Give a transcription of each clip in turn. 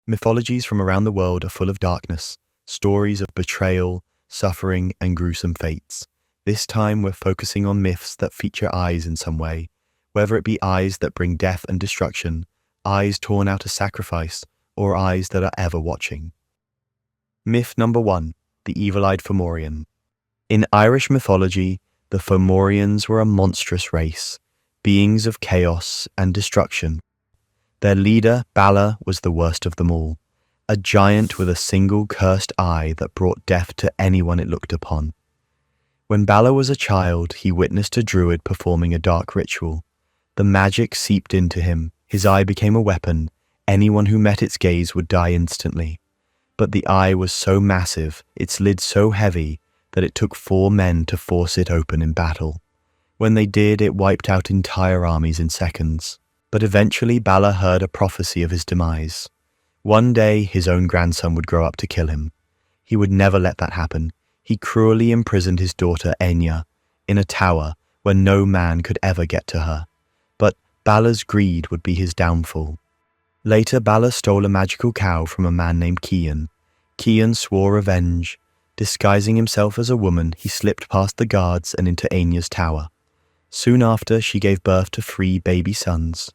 Mythologies from around the world are full of darkness, stories of betrayal, suffering, and gruesome fates. This time we're focusing on myths that feature eyes in some way, whether it be eyes that bring death and destruction, eyes torn out of sacrifice, or eyes that are ever watching. Myth number 1, the Evil-Eyed Fomorian. In Irish mythology, the Fomorians were a monstrous race, beings of chaos and destruction. Their leader, Balor, was the worst of them all, a giant with a single cursed eye that brought death to anyone it looked upon. When Balor was a child, he witnessed a druid performing a dark ritual. The magic seeped into him, his eye became a weapon, anyone who met its gaze would die instantly. But the eye was so massive, its lid so heavy, that it took 4 men to force it open in battle. When they did, it wiped out entire armies in seconds. But eventually Balor heard a prophecy of his demise. One day his own grandson would grow up to kill him. He would never let that happen. He cruelly imprisoned his daughter Enya in a tower where no man could ever get to her. But Balor's greed would be his downfall. Later Balor stole a magical cow from a man named Cian. Cian swore revenge. Disguising himself as a woman, he slipped past the guards and into Enya's tower. Soon after, she gave birth to 3 baby sons.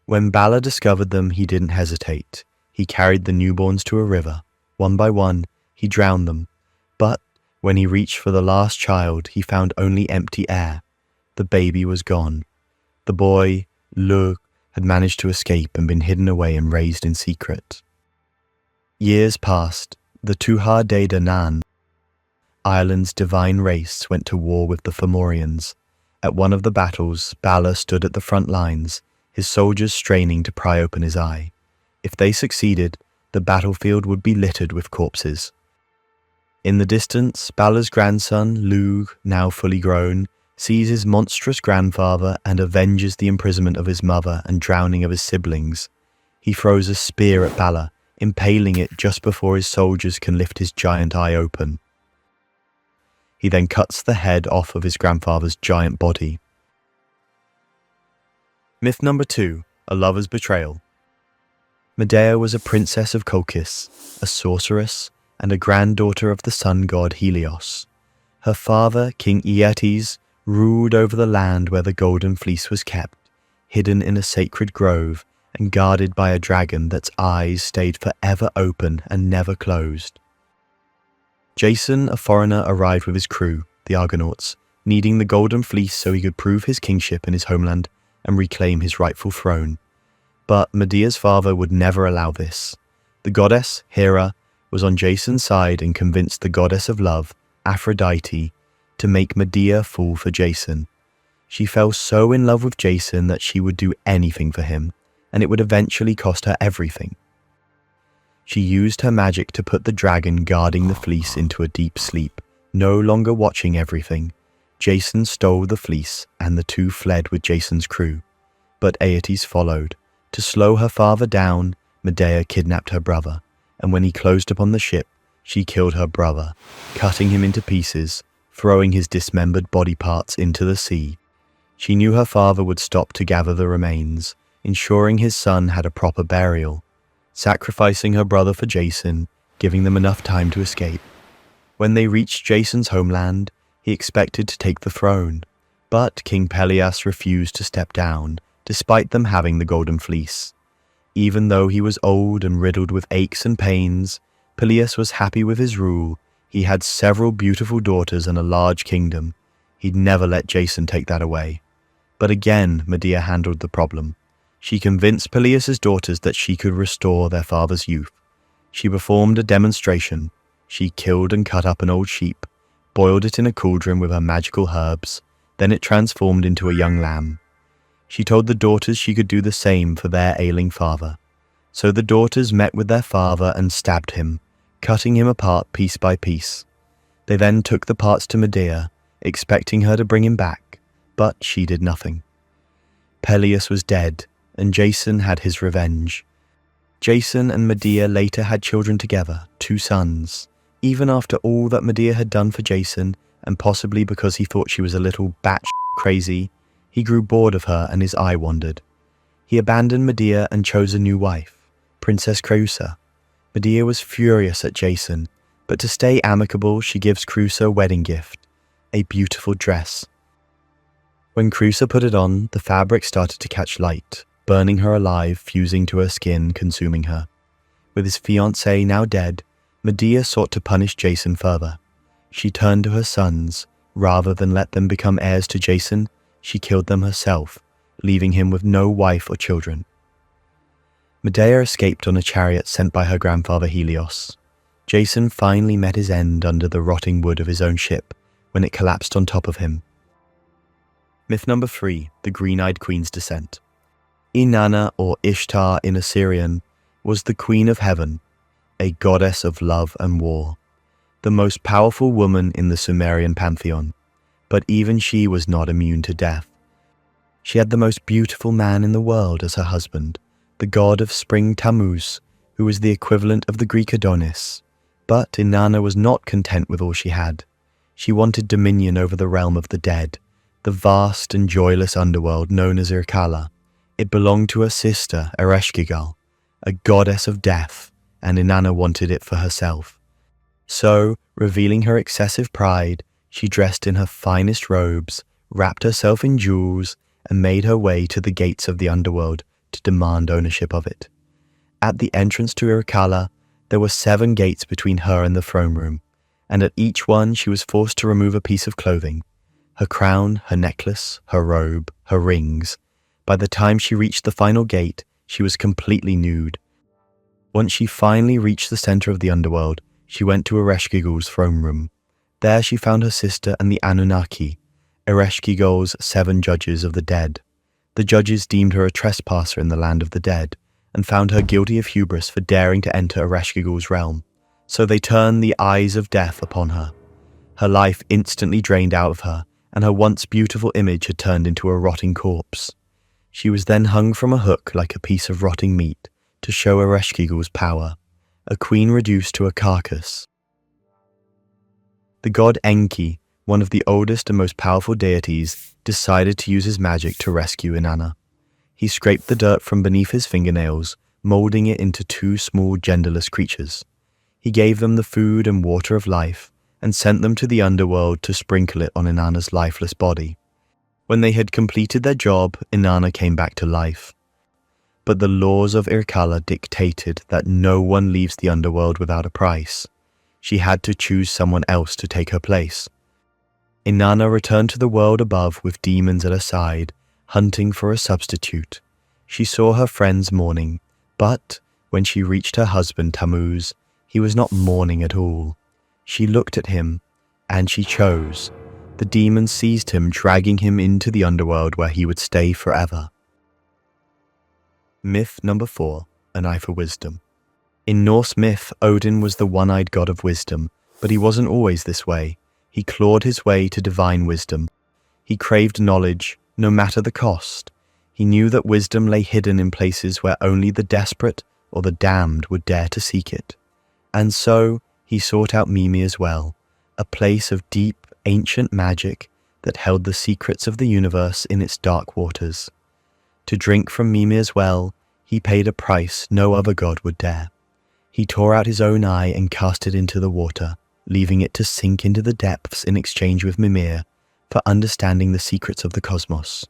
When Balor discovered them, he didn't hesitate. He carried the newborns to a river. One by one, he drowned them. But when he reached for the last child, he found only empty air. The baby was gone. The boy, Lugh, had managed to escape and been hidden away and raised in secret. Years passed. The Tuatha Dé Danann, Ireland's divine race, went to war with the Fomorians. At one of the battles, Balor stood at the front lines, his soldiers straining to pry open his eye. If they succeeded, the battlefield would be littered with corpses. In the distance, Balor's grandson, Lugh, now fully grown, sees his monstrous grandfather and avenges the imprisonment of his mother and drowning of his siblings. He throws a spear at Balor, impaling it just before his soldiers can lift his giant eye open. He then cuts the head off of his grandfather's giant body. Myth number 2, a lover's betrayal. Medea was a princess of Colchis, a sorceress, and a granddaughter of the sun god Helios. Her father, King Aeetes, ruled over the land where the golden fleece was kept, hidden in a sacred grove and guarded by a dragon that's eyes stayed forever open and never closed. Jason, a foreigner, arrived with his crew, the Argonauts, needing the golden fleece so he could prove his kingship in his homeland and reclaim his rightful throne. But Medea's father would never allow this. The goddess, Hera, was on Jason's side and convinced the goddess of love, Aphrodite, to make Medea fall for Jason. She fell so in love with Jason that she would do anything for him, and it would eventually cost her everything. She used her magic to put the dragon guarding the fleece into a deep sleep, no longer watching everything. Jason stole the fleece, and the two fled with Jason's crew. But Aeetes followed. To slow her father down, Medea kidnapped her brother, and when he closed upon the ship, she killed her brother, cutting him into pieces, throwing his dismembered body parts into the sea. She knew her father would stop to gather the remains, ensuring his son had a proper burial, sacrificing her brother for Jason, giving them enough time to escape. When they reached Jason's homeland, he expected to take the throne, but King Pelias refused to step down, despite them having the golden fleece. Even though he was old and riddled with aches and pains, Pelias was happy with his rule. He had several beautiful daughters and a large kingdom. He'd never let Jason take that away. But again, Medea handled the problem. She convinced Pelias's daughters that she could restore their father's youth. She performed a demonstration. She killed and cut up an old sheep, boiled it in a cauldron with her magical herbs, then it transformed into a young lamb. She told the daughters she could do the same for their ailing father. So the daughters met with their father and stabbed him, cutting him apart piece by piece. They then took the parts to Medea, expecting her to bring him back, but she did nothing. Pelias was dead, and Jason had his revenge. Jason and Medea later had children together, 2 sons. Even after all that Medea had done for Jason, and possibly because he thought she was a little batshit crazy, he grew bored of her and his eye wandered. He abandoned Medea and chose a new wife, Princess Creusa. Medea was furious at Jason, but to stay amicable, she gives Creusa a wedding gift, a beautiful dress. When Creusa put it on, the fabric started to catch light, burning her alive, fusing to her skin, consuming her. With his fiancée now dead, Medea sought to punish Jason further. She turned to her sons. Rather than let them become heirs to Jason, she killed them herself, leaving him with no wife or children. Medea escaped on a chariot sent by her grandfather Helios. Jason finally met his end under the rotting wood of his own ship when it collapsed on top of him. Myth number 3, the Green-Eyed Queen's Descent. Inanna, or Ishtar in Assyrian, was the Queen of Heaven, a goddess of love and war, the most powerful woman in the Sumerian pantheon, but even she was not immune to death. She had the most beautiful man in the world as her husband, the god of spring Tammuz, who was the equivalent of the Greek Adonis. But Inanna was not content with all she had. She wanted dominion over the realm of the dead, the vast and joyless underworld known as Irkalla. It belonged to her sister, Ereshkigal, a goddess of death, and Inanna wanted it for herself. So, revealing her excessive pride, she dressed in her finest robes, wrapped herself in jewels, and made her way to the gates of the underworld to demand ownership of it. At the entrance to Irkalla, there were 7 gates between her and the throne room, and at each one she was forced to remove a piece of clothing: her crown, her necklace, her robe, her rings. By the time she reached the final gate, she was completely nude. Once she finally reached the center of the underworld, she went to Ereshkigal's throne room. There she found her sister and the Anunnaki, Ereshkigal's 7 judges of the dead. The judges deemed her a trespasser in the land of the dead, and found her guilty of hubris for daring to enter Ereshkigal's realm. So they turned the eyes of death upon her. Her life instantly drained out of her, and her once beautiful image had turned into a rotting corpse. She was then hung from a hook like a piece of rotting meat to show Ereshkigal's power, a queen reduced to a carcass. The god Enki, one of the oldest and most powerful deities, decided to use his magic to rescue Inanna. He scraped the dirt from beneath his fingernails, molding it into 2 small genderless creatures. He gave them the food and water of life, and sent them to the underworld to sprinkle it on Inanna's lifeless body. When they had completed their job, Inanna came back to life. But the laws of Irkalla dictated that no one leaves the underworld without a price. She had to choose someone else to take her place. Inanna returned to the world above with demons at her side, hunting for a substitute. She saw her friends mourning, but when she reached her husband Tammuz, he was not mourning at all. She looked at him, and she chose. The demons seized him, dragging him into the underworld where he would stay forever. Myth number 4, an eye for wisdom. In Norse myth, Odin was the one-eyed god of wisdom, but he wasn't always this way. He clawed his way to divine wisdom. He craved knowledge, no matter the cost. He knew that wisdom lay hidden in places where only the desperate or the damned would dare to seek it. And so, he sought out Mimir's well, a place of deep, ancient magic that held the secrets of the universe in its dark waters. To drink from Mimir's well, he paid a price no other god would dare. He tore out his own eye and cast it into the water, leaving it to sink into the depths in exchange with Mimir for understanding the secrets of the cosmos.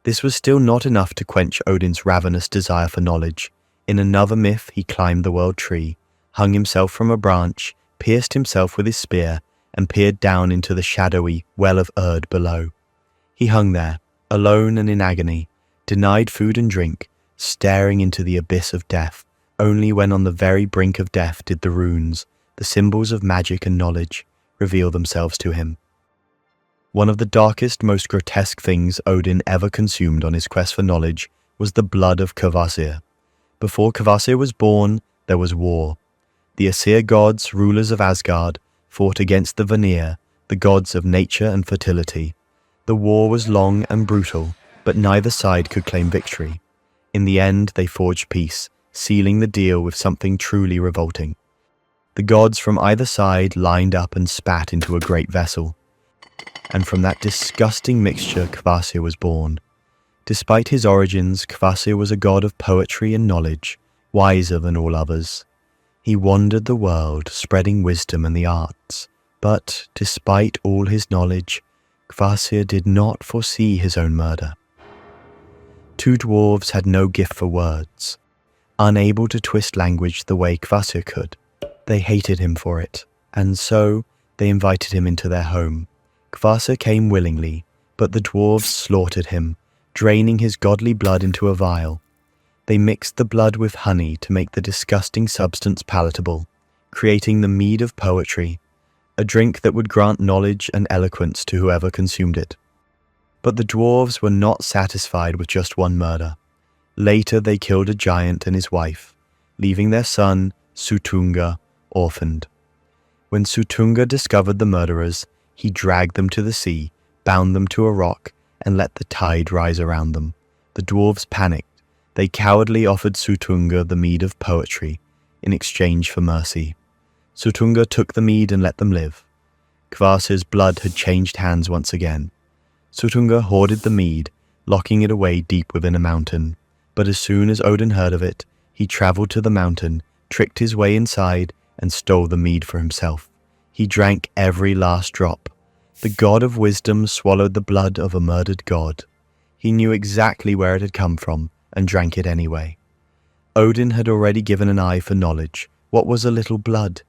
This was still not enough to quench Odin's ravenous desire for knowledge. In another myth, he climbed the world tree, hung himself from a branch, pierced himself with his spear, and peered down into the shadowy well of Erd below. He hung there, alone and in agony, denied food and drink, staring into the abyss of death. Only when on the very brink of death did the runes, the symbols of magic and knowledge, reveal themselves to him. One of the darkest, most grotesque things Odin ever consumed on his quest for knowledge was the blood of Kvasir. Before Kvasir was born, there was war. The Aesir gods, rulers of Asgard, fought against the Vanir, the gods of nature and fertility. The war was long and brutal, but neither side could claim victory. In the end, they forged peace, sealing the deal with something truly revolting. The gods from either side lined up and spat into a great vessel. And from that disgusting mixture, Kvasir was born. Despite his origins, Kvasir was a god of poetry and knowledge, wiser than all others. He wandered the world, spreading wisdom and the arts, but despite all his knowledge, Kvasir did not foresee his own murder. Two dwarves had no gift for words. Unable to twist language the way Kvasir could, they hated him for it, and so they invited him into their home. Kvasir came willingly, but the dwarves slaughtered him, draining his godly blood into a vial. They mixed the blood with honey to make the disgusting substance palatable, creating the mead of poetry, a drink that would grant knowledge and eloquence to whoever consumed it. But the dwarves were not satisfied with just one murder. Later they killed a giant and his wife, leaving their son, Sutunga, orphaned. When Sutunga discovered the murderers, he dragged them to the sea, bound them to a rock, and let the tide rise around them. The dwarves panicked. They cowardly offered Sutunga the mead of poetry in exchange for mercy. Sutunga took the mead and let them live. Kvasir's blood had changed hands once again. Sutunga hoarded the mead, locking it away deep within a mountain. But as soon as Odin heard of it, he traveled to the mountain, tricked his way inside, and stole the mead for himself. He drank every last drop. The god of wisdom swallowed the blood of a murdered god. He knew exactly where it had come from, and drank it anyway. Odin had already given an eye for knowledge. What was a little blood?